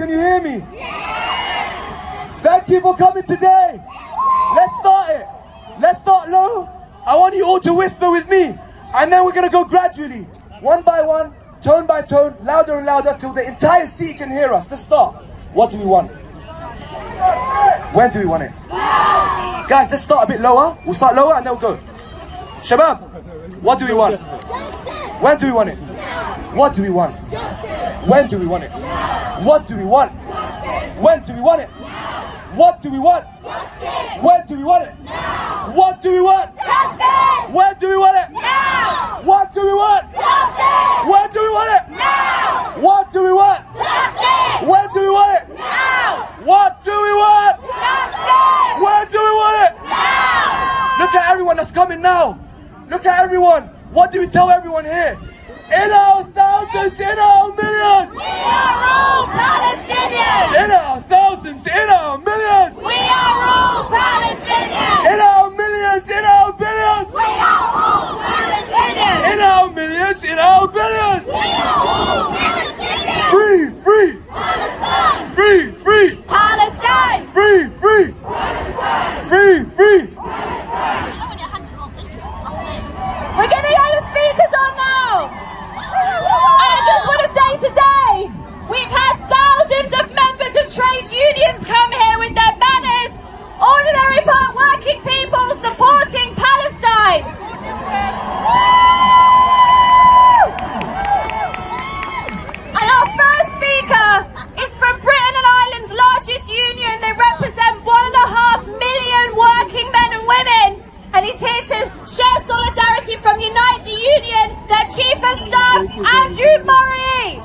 Can you hear me? Thank you for coming today. Let's start it. Let's start low. I want you all to whisper with me. And then we're going to go gradually. One by one, tone by tone, louder and louder till the entire city can hear us. Let's start. What do we want? When do we want it? Guys, let's start a bit lower. We'll start lower and then we'll go. Shabab, what do we want? When do we want it? What do we want? When do we want it? What do we want? When do we want it? What do we want? When do we want it? What do we want? When do we want it? What do we want? When do we want it? What do we want? When do we want it? What do we want? When do we want it? Look at everyone that's coming now. Look at everyone. What do we tell everyone here? In our thousands, in our millions. We are all Palestinians. In our thousands, in our millions. We are all Palestinians. In our millions, in our billions. We are all Palestinians. In our millions, in our billions. We are all Palestinians. Free, free. Palestine. Free, free. Palestine. Free, free. Palestine. Free, free. We're going to get the speakers on now. And I just want to say today, we've had thousands of members of trade unions come here with their banners, ordinary but working people supporting Palestine. And our first speaker is from Britain and Ireland's largest union. They represent 1.5 million working men and women. And he's here to share solidarity from Unite the Union, their Chief of Staff, Andrew Murray.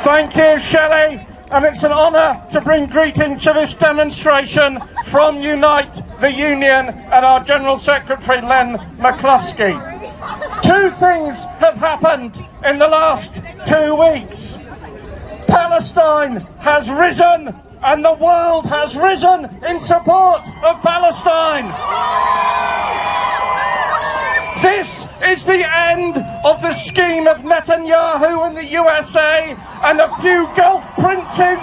Thank you, Shelley, and it's an honour to bring greetings to this demonstration from Unite the Union and our General Secretary, Len McCluskey. Two things have happened in the last 2 weeks. Palestine has risen and the world has risen in support of Palestine. This is the end of the scheme of Netanyahu and the USA and a few Gulf princes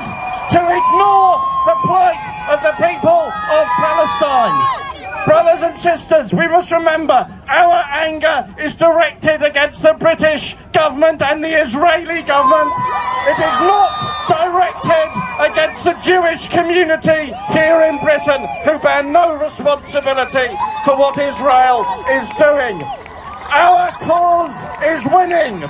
to ignore the plight of the people of Palestine. Brothers and sisters, we must remember our anger is directed against the British government and the Israeli government. It is not directed against the Jewish community here in Britain, who bear no responsibility for what Israel is doing. Our cause is winning.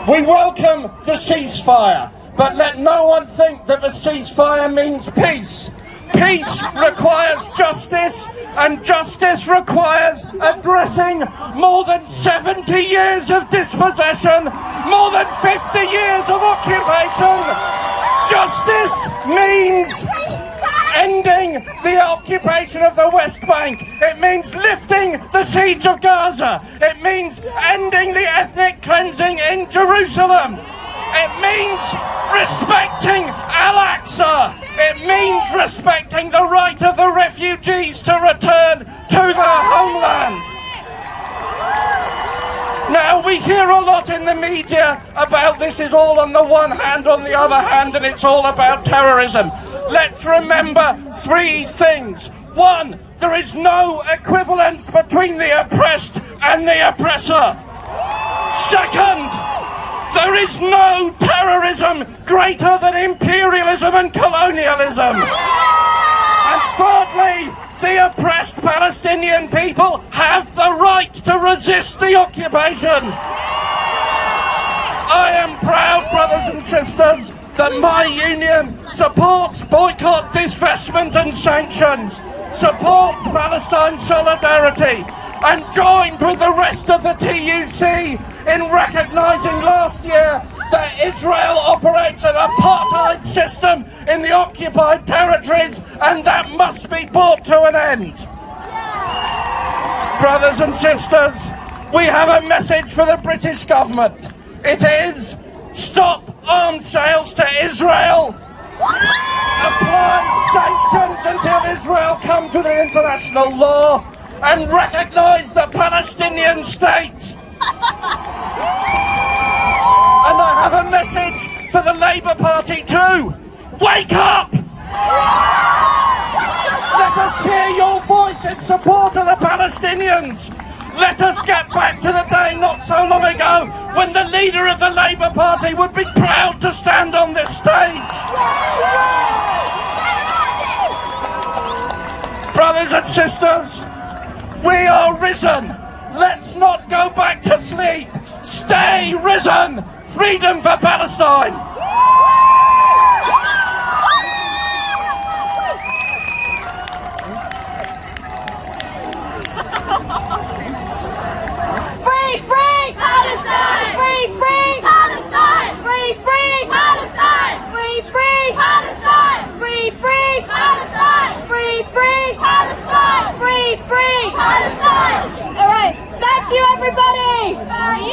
We welcome the ceasefire, but let no one think that the ceasefire means peace. Peace requires justice, and justice requires addressing more than 70 years of dispossession, more than 50 years of occupation. Justice means ending the occupation of the West Bank. It means lifting the siege of Gaza. It means ending the ethnic cleansing in Jerusalem. It means respecting Al-Aqsa. It means respecting the right of the refugees to return to their homeland. Now, we hear a lot in the media about this is all on the one hand, on the other hand, and it's all about terrorism. Let's remember three things. One, there is no equivalence between the oppressed and the oppressor. Second, there is no terrorism greater than imperialism and colonialism. And thirdly, the oppressed Palestinian people have the right to resist the occupation. I am proud, brothers and sisters, that my union supports boycott, divestment and sanctions, supports Palestine solidarity, and joined with the rest of the TUC in recognising last year that Israel operates an apartheid system in the occupied territories, and that must be brought to an end. Brothers and sisters, we have a message for the British government. It is stop arms sales to Israel, apply sanctions until Israel come to the international law, and recognise the Palestinian state. have a message for the Labour Party too. Wake up! Let us hear your voice in support of the Palestinians. Let us get back to the day not so long ago when the leader of the Labour Party would be proud to stand on this stage. Brothers and sisters, we are risen. Let's not go back to sleep. Stay risen. Freedom for Palestine. Free, free Palestine! Free, free Palestine! Free, free Palestine! Free, free Palestine! Free, free Palestine! Free, free Palestine! Free, free Palestine! All right, thank you, everybody.